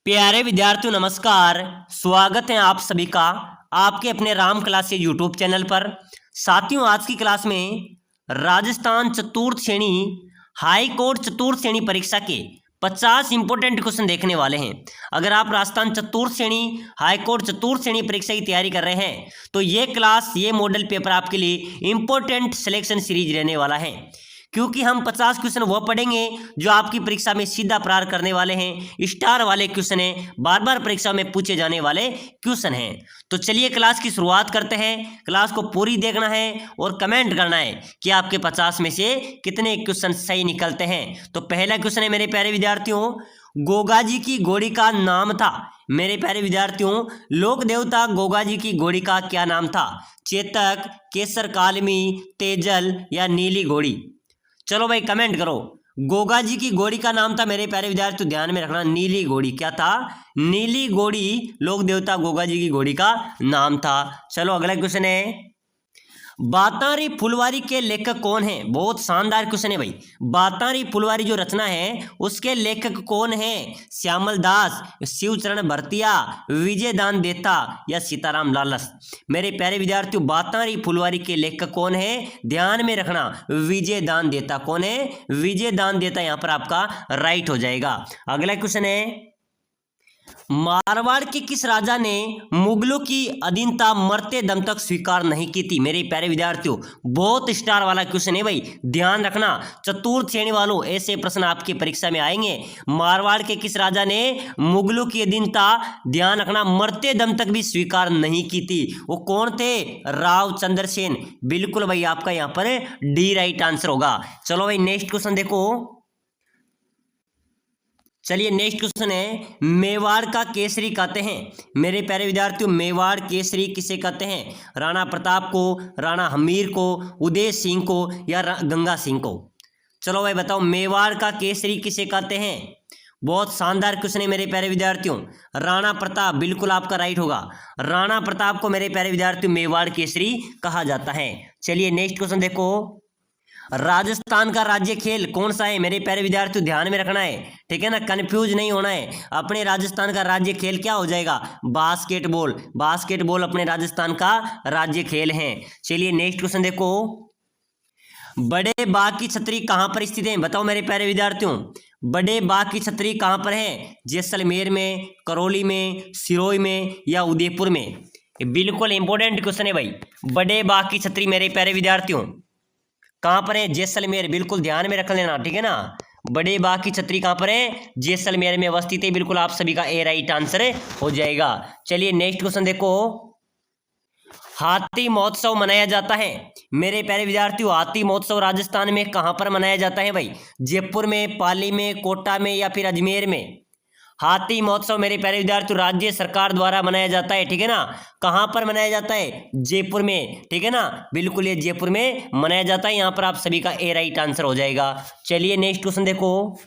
प्यारे विद्यार्थियों नमस्कार। स्वागत है आप सभी का आपके अपने राम क्लासेज यूट्यूब चैनल पर। साथियों, आज की क्लास में राजस्थान चतुर्थ श्रेणी हाई कोर्ट चतुर्थ श्रेणी परीक्षा के 50 इंपोर्टेंट क्वेश्चन देखने वाले हैं। अगर आप राजस्थान चतुर्थ श्रेणी हाई कोर्ट चतुर्थ श्रेणी परीक्षा की तैयारी कर रहे हैं तो ये मॉडल पेपर आपके लिए इंपोर्टेंट सिलेक्शन सीरीज रहने वाला है, क्योंकि हम 50 क्वेश्चन वो पढ़ेंगे जो आपकी परीक्षा में सीधा प्रहार करने वाले हैं, स्टार वाले क्वेश्चन हैं, बार बार परीक्षा में पूछे जाने वाले क्वेश्चन हैं। तो चलिए क्लास की शुरुआत करते हैं। क्लास को पूरी देखना है और कमेंट करना है कि आपके 50 में से कितने क्वेश्चन सही निकलते हैं। तो पहला क्वेश्चन है मेरे प्यारे विद्यार्थियों, गोगा जी की घोड़ी का नाम था। मेरे प्यारे विद्यार्थियों, लोक देवता गोगा जी की घोड़ी का क्या नाम था? चेतक, केसर कालमी, तेजल या नीली घोड़ी? चलो भाई कमेंट करो। गोगा जी की घोड़ी का नाम था मेरे प्यारे विद्यार्थी, ध्यान में रखना, नीली घोड़ी। क्या था? नीली घोड़ी लोक देवता गोगा जी की घोड़ी का नाम था। चलो अगला क्वेश्चन है, बातारी फुलवारी के लेखक कौन है? बहुत शानदार क्वेश्चन है भाई। बातारी फुलवारी जो रचना है उसके लेखक कौन है? श्यामल दास, शिवचरण भरतिया, विजय दान देता या सीताराम लालस? मेरे प्यारे विद्यार्थियों, बातारी फुलवारी के लेखक कौन है? ध्यान में रखना, विजय दान देता। कौन है? विजय दान देता। यहां पर आपका राइट हो जाएगा। अगला क्वेश्चन है, मारवाड़ के किस राजा ने मुगलों की अधीनता मरते दम तक स्वीकार नहीं की थी? मेरे प्यारे विद्यार्थियों, बहुत स्टार वाला क्वेश्चन है भाई, ध्यान रखना। चतुर्थ श्रेणी वालों, ऐसे प्रश्न आपकी परीक्षा में आएंगे। मारवाड़ के किस राजा ने मुगलों की अधीनता, ध्यान रखना, मरते दम तक भी स्वीकार नहीं की थी? वो कौन थे? राव चंद्रसेन। बिल्कुल भाई, आपका यहाँ पर डी राइट आंसर होगा। चलो भाई नेक्स्ट क्वेश्चन देखो। चलिए नेक्स्ट क्वेश्चन है, मेवाड़ का केसरी कहते हैं। मेरे प्यारे विद्यार्थियों, मेवाड़ केसरी किसे कहते हैं? राणा प्रताप को, राणा हमीर को, उदय सिंह को या गंगा सिंह को? चलो भाई बताओ, मेवाड़ का केसरी किसे कहते हैं? बहुत शानदार क्वेश्चन है मेरे प्यारे विद्यार्थियों। राणा प्रताप, बिल्कुल आपका राइट होगा। राणा प्रताप को मेरे प्यारे विद्यार्थियों मेवाड़ केसरी कहा जाता है। चलिए नेक्स्ट क्वेश्चन देखो, राजस्थान का राज्य खेल कौन सा है? मेरे प्यारे विद्यार्थियों ध्यान में रखना है, ठीक है ना, कंफ्यूज नहीं होना है। अपने राजस्थान का राज्य खेल क्या हो जाएगा? बास्केटबॉल। बास्केटबॉल अपने राजस्थान का राज्य खेल है। चलिए नेक्स्ट क्वेश्चन देखो, बड़े बाघ की छतरी कहां पर स्थित है? बताओ मेरे प्यारे विद्यार्थियों, बड़े बाघ की छतरी कहां पर है? जैसलमेर में, करौली में, सिरोही में या उदयपुर में? बिल्कुल इंपॉर्टेंट क्वेश्चन है भाई। बड़े बाघ की छतरी मेरे प्यारे विद्यार्थियों कहां पर है? जैसलमेर। बिल्कुल ध्यान में रख लेना, ठीक है ना। बड़े बाघ की छतरी कहां पर है? जैसलमेर में अवस्थित है। बिल्कुल आप सभी का ए राइट आंसर हो जाएगा। चलिए नेक्स्ट क्वेश्चन देखो, हाथी महोत्सव मनाया जाता है। मेरे प्यारे विद्यार्थियों, हाथी महोत्सव राजस्थान में कहां पर मनाया जाता है भाई? जयपुर में, पाली में, कोटा में या फिर अजमेर में? हाथी महोत्सव मेरे प्यारे विद्यार्थियों राज्य सरकार द्वारा मनाया जाता है, ठीक है ना। कहां पर मनाया जाता है? जयपुर में, ठीक है ना। बिल्कुल ये जयपुर में मनाया जाता है। यहां पर आप सभी का ए राइट आंसर हो जाएगा। चलिए नेक्स्ट क्वेश्चन देखो।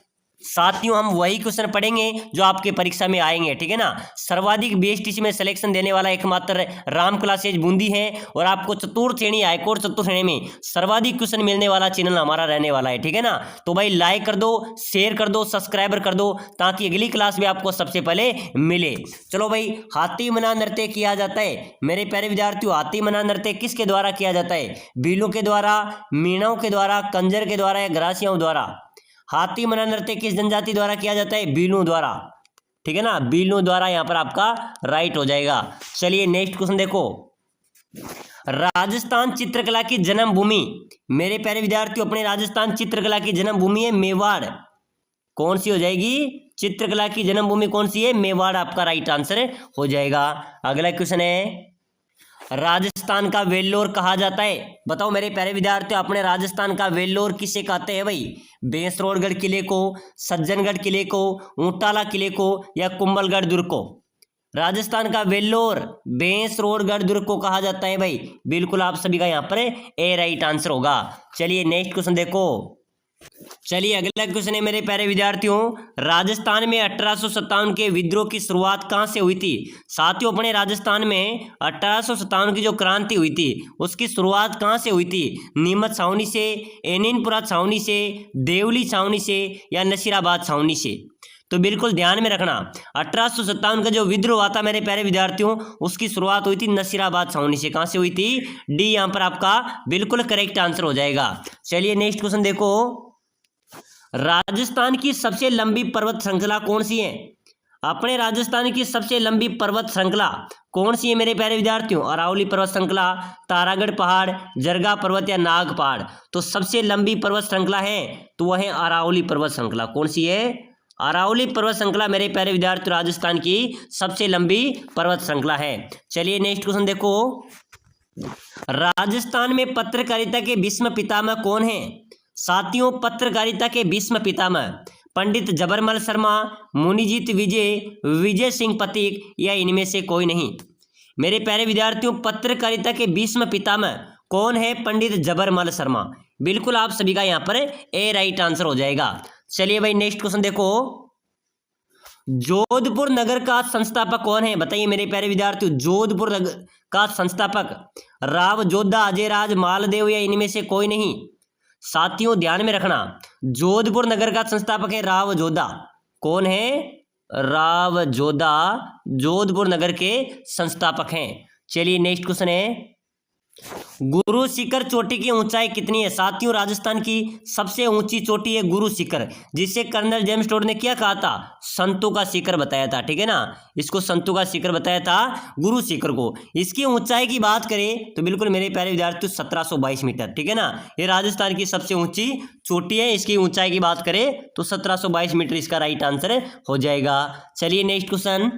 साथियों, हम वही क्वेश्चन पढ़ेंगे जो आपके परीक्षा में आएंगे, ठीक है ना। सर्वाधिक बीएसटीसी में सिलेक्शन देने वाला एकमात्र राम क्लासेज बूंदी है और आपको चतुर्थ श्रेणी हाईकोर्ट चतुर्थ श्रेणी में सर्वाधिक क्वेश्चन मिलने वाला चैनल हमारा रहने वाला है, ठीक है ना। तो भाई लाइक कर दो, शेयर कर दो, सब्सक्राइबर कर दो, ताकि अगली क्लास में आपको सबसे पहले मिले। चलो भाई, हाथी मना नृत्य किया जाता है। मेरे प्यारे विद्यार्थियों, हाथी मना नृत्य किसके द्वारा किया जाता है? भीलों के द्वारा, मीणाओं के द्वारा, कंजर के द्वारा या ग्रासियों द्वारा? हाथी मना नृत्य किस जनजाति द्वारा किया जाता है? बीलू द्वारा, ठीक है ना, बीलू द्वारा। यहां पर आपका राइट हो जाएगा। चलिए नेक्स्ट क्वेश्चन देखो, राजस्थान चित्रकला की जन्मभूमि। मेरे प्यारे विद्यार्थियों, अपने राजस्थान चित्रकला की जन्मभूमि है मेवाड़। कौन सी हो जाएगी? चित्रकला की जन्मभूमि कौन सी है? मेवाड़ आपका राइट आंसर हो जाएगा। अगला क्वेश्चन है, राजस्थान का वेल्लोर कहा जाता है। बताओ मेरे प्यारे विद्यार्थियों, अपने राजस्थान का वेल्लोर किसे कहते हैं भाई? बेसरोडगढ़ किले को, सज्जनगढ़ किले को, ऊंटाला किले को या कुंभलगढ़ दुर्ग को? राजस्थान का वेल्लोर बेसरोडगढ़ दुर्ग को कहा जाता है भाई। बिल्कुल आप सभी का यहाँ पर ए राइट आंसर होगा। चलिए नेक्स्ट क्वेश्चन देखो। चलिए अगला क्वेश्चन है मेरे प्यारे विद्यार्थियों, राजस्थान में 1857 के विद्रोह की शुरुआत कहां से हुई थी? साथियों, अपने राजस्थान में 1857 की जो क्रांति हुई थी उसकी शुरुआत कहां से हुई थी? नीमच छावनी से, एनिनपुरा छावनी से, देवली छावनी से या नसीराबाद छावनी से? तो बिल्कुल ध्यान में रखना 1857 का जो विद्रोह हुआ था मेरे प्यारे विद्यार्थियों, उसकी शुरुआत हुई थी नसीराबाद छावनी से। कहां से हुई थी? डी यहां पर आपका बिल्कुल करेक्ट आंसर हो जाएगा। चलिए नेक्स्ट क्वेश्चन देखो, राजस्थान की सबसे लंबी पर्वत श्रृंखला कौन सी है? अपने राजस्थान की सबसे लंबी पर्वत श्रृंखला कौन सी है मेरे प्यारे विद्यार्थियों? अरावली पर्वत श्रृंखला, तारागढ़ पहाड़, जरगा पर्वत या नाग पहाड़? तो सबसे लंबी पर्वत श्रृंखला है तो वह है अरावली पर्वत श्रृंखला। कौन सी है? अरावली पर्वत श्रृंखला मेरे प्यारे विद्यार्थियों राजस्थान की सबसे लंबी पर्वत श्रृंखला है। चलिए नेक्स्ट क्वेश्चन देखो, राजस्थान में पत्रकारिता के भीष्म पितामह कौन है? साथियों, पत्रकारिता के भीष्म पितामह पंडित जबरमल शर्मा, मुनिजीत विजय, विजय सिंह पथिक या इनमें से कोई नहीं? मेरे प्यारे विद्यार्थियों, पत्रकारिता के भीष्म पितामह कौन है? पंडित जबरमल शर्मा। बिल्कुल आप सभी का यहाँ पर ए राइट आंसर हो जाएगा। चलिए भाई नेक्स्ट क्वेश्चन देखो, जोधपुर नगर का संस्थापक कौन है? बताइए मेरे प्यारे विद्यार्थियों, जोधपुर नगर का संस्थापक राव जोधा, अजयराज, मालदेव या इनमें से कोई नहीं? साथियों ध्यान में रखना, जोधपुर नगर का संस्थापक है राव जोधा। कौन है? राव जोधा जोधपुर नगर के संस्थापक हैं। चलिए नेक्स्ट क्वेश्चन है, गुरु शिखर चोटी की ऊंचाई कितनी है? साथियों, राजस्थान की सबसे ऊंची चोटी है गुरु शिखर, जिसे कर्नल जेम्स टोड ने क्या कहा था? संतों का शिखर बताया था। ठीक है ना, इसको संतों का शिखर बताया था गुरु शिखर को। इसकी ऊंचाई की बात करें तो बिल्कुल मेरे प्यारे विद्यार्थियों 1722 मीटर। ठीक है ना, ये राजस्थान की सबसे ऊंची चोटी है। इसकी ऊंचाई की बात करें तो 1722 मीटर इसका राइट आंसर हो जाएगा। चलिए नेक्स्ट क्वेश्चन,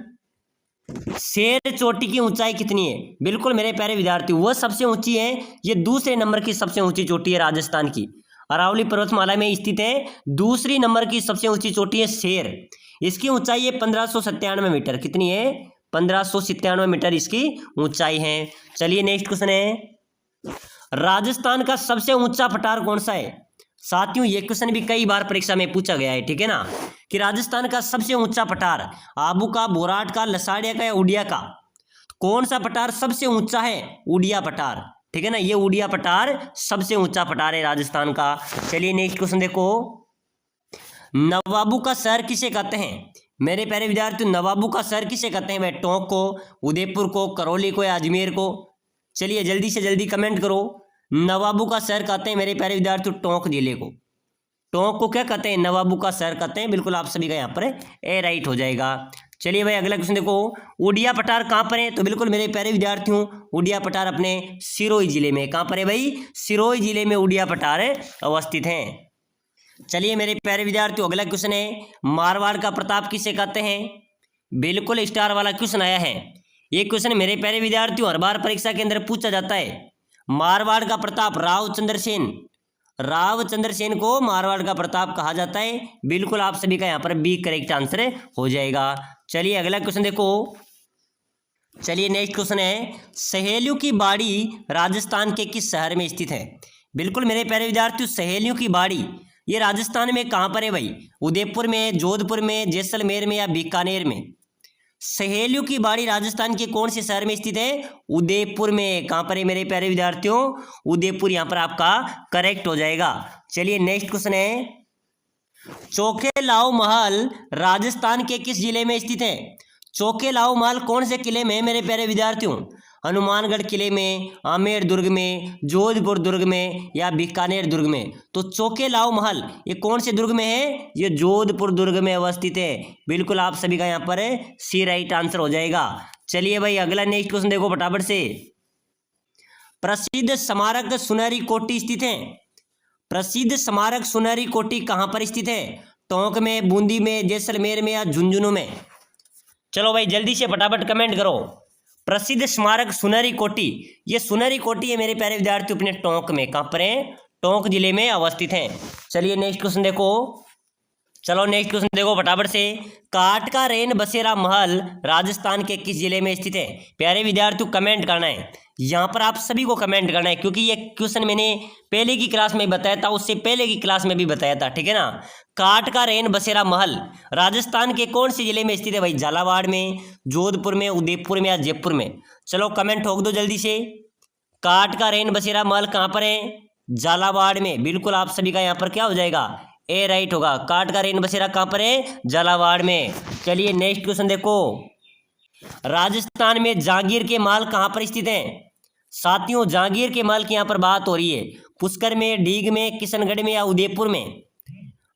शेर चोटी की ऊंचाई कितनी है? बिल्कुल मेरे प्यारे विद्यार्थी, वह सबसे ऊंची है, ये दूसरे नंबर की सबसे ऊंची चोटी है राजस्थान की। अरावली पर्वतमाला में स्थित है, दूसरी नंबर की सबसे ऊंची चोटी है शेर। इसकी ऊंचाई है 1597 मीटर। कितनी है? 1597 मीटर इसकी ऊंचाई है। चलिए नेक्स्ट क्वेश्चन है, राजस्थान का सबसे ऊंचा पठार कौन सा है? साथियों, ये क्वेश्चन भी कई बार परीक्षा में पूछा गया है। ठीक है ना, कि राजस्थान का सबसे ऊंचा पठार आबू का, बोराट का, लसाड़िया का या उड़िया का? कौन सा पठार सबसे ऊंचा है? उड़िया पठार। ठीक है ना, ये उड़िया पठार सबसे ऊंचा पठार है राजस्थान का। चलिए नेक्स्ट क्वेश्चन देखो, नवाबू का शहर किसे कहते हैं? मेरे प्यारे विद्यार्थियों, नवाबू का शहर किसे कहते हैं? वह टोंक को, उदयपुर को, करौली को या अजमेर को? चलिए जल्दी से जल्दी कमेंट करो। नवाबू का शहर कहते हैं मेरे प्यारे विद्यार्थियों टोंक जिले को। टोंक को क्या कहते हैं? नवाबू का शहर कहते हैं। बिल्कुल आप सभी का यहाँ पर ए राइट हो जाएगा। चलिए भाई अगला क्वेश्चन देखो, उड़िया पठार कहाँ पर है? तो बिल्कुल मेरे प्यारे विद्यार्थियों, उड़िया पठार अपने सिरोही जिले में। कहाँ पर है भाई? सिरोही जिले में उड़िया पठार अवस्थित हैं। चलिए मेरे प्यारे विद्यार्थियों अगला क्वेश्चन है, मारवाड़ का प्रताप किसे कहते हैं? बिल्कुल स्टार वाला क्वेश्चन आया है। ये क्वेश्चन मेरे प्यारे विद्यार्थियों हर बार परीक्षा के अंदर पूछा जाता है। मारवाड़ का प्रताप राव चंद्रसेन, राव चंद्रसेन को मारवाड़ का प्रताप कहा जाता है। बिल्कुल आप सभी का यहाँ पर बी करेक्ट आंसर हो जाएगा। चलिए अगला क्वेश्चन देखो। चलिए नेक्स्ट क्वेश्चन है, सहेलियों की बाड़ी राजस्थान के किस शहर में स्थित है? बिल्कुल मेरे प्यारे विद्यार्थियों, सहेलियों की बाड़ी ये राजस्थान में कहाँ पर है भाई? उदयपुर में, जोधपुर में, जैसलमेर में या बीकानेर में? सहेलियों की बाड़ी राजस्थान के कौन से शहर में स्थित है? उदयपुर में। कहां पर है मेरे प्यारे विद्यार्थियों? उदयपुर यहां पर आपका करेक्ट हो जाएगा। चलिए नेक्स्ट क्वेश्चन है, चौकेलाओ महल राजस्थान के किस जिले में स्थित है? चौकेलाओ महल कौन से किले में है मेरे प्यारे विद्यार्थियों? हनुमानगढ़ किले में, आमेर दुर्ग में, जोधपुर दुर्ग में या बीकानेर दुर्ग में? तो चौकेलाओ महल ये कौन से दुर्ग में है? ये जोधपुर दुर्ग में अवस्थित है। बिल्कुल आप सभी का यहाँ पर सी राइट आंसर हो जाएगा। चलिए भाई अगला नेक्स्ट क्वेश्चन देखो फटाफट से, प्रसिद्ध स्मारक सुनहरी कोठी स्थित है। प्रसिद्ध स्मारक सुनहरी कोठी कहाँ पर स्थित है? टोंक में, बूंदी में, जैसलमेर में या झुंझुनू में? चलो भाई जल्दी से फटाफट कमेंट करो। प्रसिद्ध स्मारक सुनहरी कोठी, ये सुनहरी कोठी है मेरे प्यारे विद्यार्थियों अपने टोंक में। कहां पर है? टोंक जिले में अवस्थित है। चलिए नेक्स्ट क्वेश्चन देखो। चलो नेक्स्ट क्वेश्चन देखो फटाफट से, काट का रेन बसेरा महल राजस्थान के किस जिले में स्थित है? प्यारे विद्यार्थियों कमेंट करना है, यहाँ पर आप सभी को कमेंट करना है, क्योंकि ये क्वेश्चन मैंने पहले की क्लास में बताया था, उससे पहले की क्लास में भी बताया था। ठीक है ना, काट का रेन बसेरा महल राजस्थान के कौन से जिले में स्थित है भाई? झालावाड़ में, जोधपुर में, उदयपुर में या जयपुर में? चलो कमेंट ठोक दो जल्दी से। काट का रेन बसेरा महल कहाँ पर है? झालावाड़ में। बिल्कुल आप सभी का यहाँ पर क्या हो जाएगा? ए राइट होगा। काट का रेन बसेरा कहाँ पर है? झालावाड़ में। चलिए नेक्स्ट क्वेश्चन देखो, राजस्थान में जागीर के महल कहाँ पर स्थित हैं? साथियों जागीर के महल की यहाँ पर बात हो रही है। पुष्कर में, डीग में, किशनगढ़ में या उदयपुर में?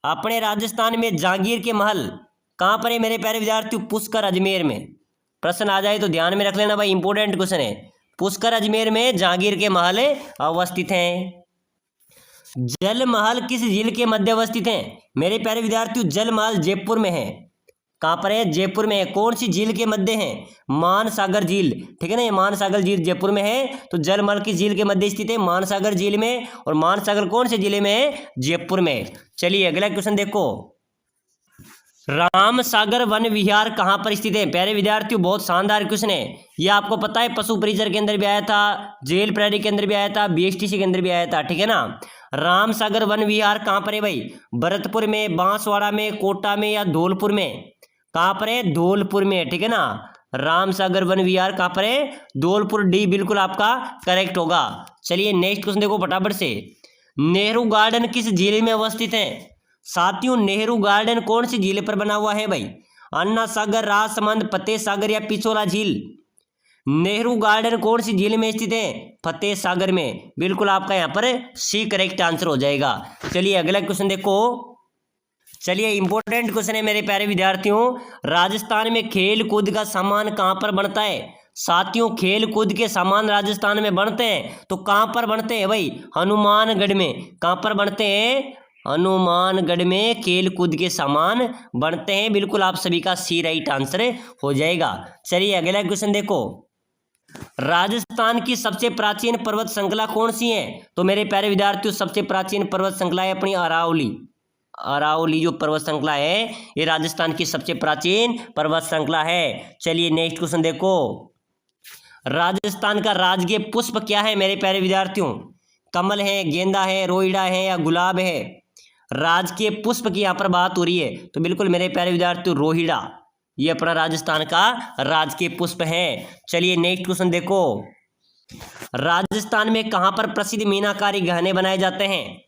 अपने राजस्थान में जागीर के महल कहाँ पर है मेरे प्यारे विद्यार्थियों? पुष्कर अजमेर में। प्रश्न आ जाए तो ध्यान में रख लेना भाई, इंपॉर्टेंट क्वेश्चन है। पुष्कर अजमेर में जागीर के महल अवस्थित हैं। जल महल किस झील के मध्य अवस्थित हैं मेरे प्यारे विद्यार्थियों? जल महल जयपुर में है। कहाँ पर है? जयपुर में है। कौन सी झील के मध्य है? मानसागर झील, ठीक है ना, ये मानसागर झील जयपुर में है। तो जल महल की झील के मध्य स्थित है मानसागर झील में, और मानसागर कौन से जिले में है? जयपुर में। चलिए अगला क्वेश्चन देखो, रामसागर वन विहार कहाँ पर स्थित है? प्यारे विद्यार्थियों बहुत शानदार क्वेश्चन है। ये आपको पता है पशु परिचर के अंदर भी आया था, जेल प्रहरी के अंदर भी आया था, बीएसटीसी के अंदर भी आया था, ठीक है ना। रामसागर वन विहार कहाँ पर है भाई? भरतपुर में, बांसवाड़ा में, कोटा में या धौलपुर में? कहाँ पर है? धौलपुर में, ठीक है ना। रामसागर वन विहार कहाँ पर है? धौलपुर, डी बिल्कुल आपका करेक्ट होगा। चलिए नेक्स्ट क्वेश्चन देखो फटाफट से, नेहरू गार्डन किस झील में अवस्थित है? साथियों नेहरू गार्डन कौन सी झील पर बना हुआ है भाई? अन्ना सागर, राजसमंद, फतेह सागर या पिछोला झील? नेहरू गार्डन कौन सी झील में स्थित है? फतेह सागर में। बिल्कुल आपका यहाँ पर सी करेक्ट आंसर हो जाएगा। चलिए अगला क्वेश्चन देखो, चलिए इंपॉर्टेंट क्वेश्चन है मेरे प्यारे विद्यार्थियों, राजस्थान में खेल कूद का सामान कहाँ पर बनता है? साथियों खेल कूद के सामान राजस्थान में बनते हैं, तो कहाँ पर बनते हैं भाई? हनुमानगढ़ में। कहाँ पर बनते हैं? हनुमानगढ़ में खेल कूद के सामान बनते हैं। बिल्कुल आप सभी का सी राइट आंसर हो जाएगा। चलिए अगला क्वेश्चन देखो, राजस्थान की सबसे प्राचीन पर्वत श्रृंखला कौन सी है? तो मेरे प्यारे विद्यार्थियों सबसे प्राचीन पर्वत श्रृंखला है अपनी अरावली। अरावली जो पर्वत श्रृंखला है ये राजस्थान की सबसे प्राचीन पर्वत श्रृंखला है। चलिए नेक्स्ट क्वेश्चन देखो, राजस्थान का राजकीय पुष्प क्या है मेरे प्यारे विद्यार्थियों? कमल है, गेंदा है, रोइडा है या गुलाब है? राजकीय पुष्प की यहाँ पर बात हो रही है, तो बिल्कुल मेरे प्यारे विद्यार्थियों रोहिड़ा, ये अपना राजस्थान का राजकीय पुष्प है। चलिए नेक्स्ट क्वेश्चन देखो, राजस्थान में कहाँ पर प्रसिद्ध मीनाकारी गहने बनाए जाते हैं?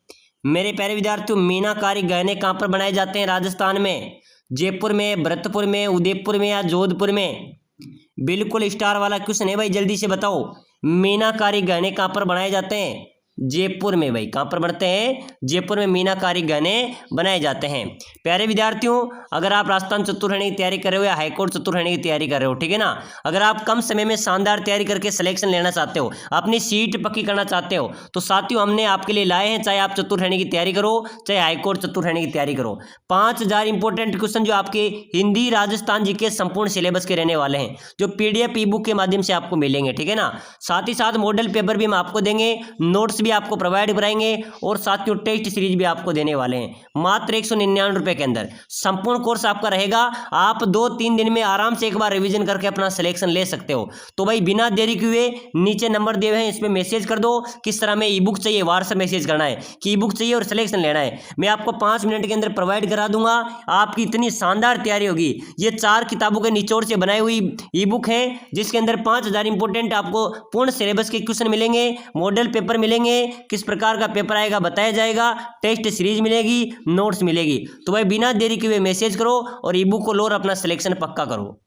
मेरे प्यारे विद्यार्थियों मीनाकारी गहने कहाँ पर बनाए जाते हैं राजस्थान में? जयपुर में, भरतपुर में, उदयपुर में या जोधपुर में? बिल्कुल स्टार वाला क्वेश्चन है भाई, जल्दी से बताओ मीनाकारी गहने कहाँ पर बनाए जाते हैं? जयपुर में भाई। कहाँ पर बनते हैं? जयपुर में मीनाकारी गहने बनाए जाते हैं। प्यारे विद्यार्थियों अगर आप राजस्थान चतुर्थ की तैयारी कर रहे हो या हाईकोर्ट चतुर्थ की तैयारी कर रहे हो, ठीक है ना, अगर आप कम समय में शानदार तैयारी करके सिलेक्शन लेना चाहते हो, अपनी सीट पक्की करना चाहते हो, तो साथियों हमने आपके लिए लाए हैं, चाहे आप चतुर्थ की तैयारी करो चाहे हाईकोर्ट चतुर्थ की तैयारी करो, 5000 इंपॉर्टेंट क्वेश्चन जो आपके हिंदी राजस्थान जी के संपूर्ण सिलेबस के रहने वाले हैं, जो PDF ई बुक के माध्यम से आपको मिलेंगे, ठीक है ना। साथ ही साथ मॉडल पेपर भी हम आपको देंगे, नोट्स भी आपको प्रोवाइड कराएंगे, और साथियों टेस्ट सीरीज भी आपको देने वाले हैं मात्र 199 रुपए के अंदर। संपूर्ण कोर्स आपका रहेगा, आप 2-3 दिन में आराम से एक बार रिवीजन करके अपना सिलेक्शन ले सकते हो। तो भाई बिना देरी किए नीचे नंबर दिए हुए हैं, इस पे मैसेज कर दो किस तरह में ई बुक चाहिए, व्हाट्सएप मैसेज करना है कि ई बुक चाहिए और सिलेक्शन लेना है। मैं आपको 5 मिनट के अंदर प्रोवाइड करा दूंगा, आपकी इतनी शानदार तैयारी होगी। ये 4 किताबों के निचोड़ से बनाई हुई ई बुक है, जिसके अंदर 5000 इंपॉर्टेंट आपको पूर्ण सिलेबस के क्वेश्चन मिलेंगे, मॉडल पेपर मिलेंगे, किस प्रकार का पेपर आएगा बताया जाएगा, टेस्ट सीरीज मिलेगी, नोट्स मिलेगी। तो भाई बिना देरी किए मैसेज करो और ई बुक को लो और अपना सिलेक्शन पक्का करो।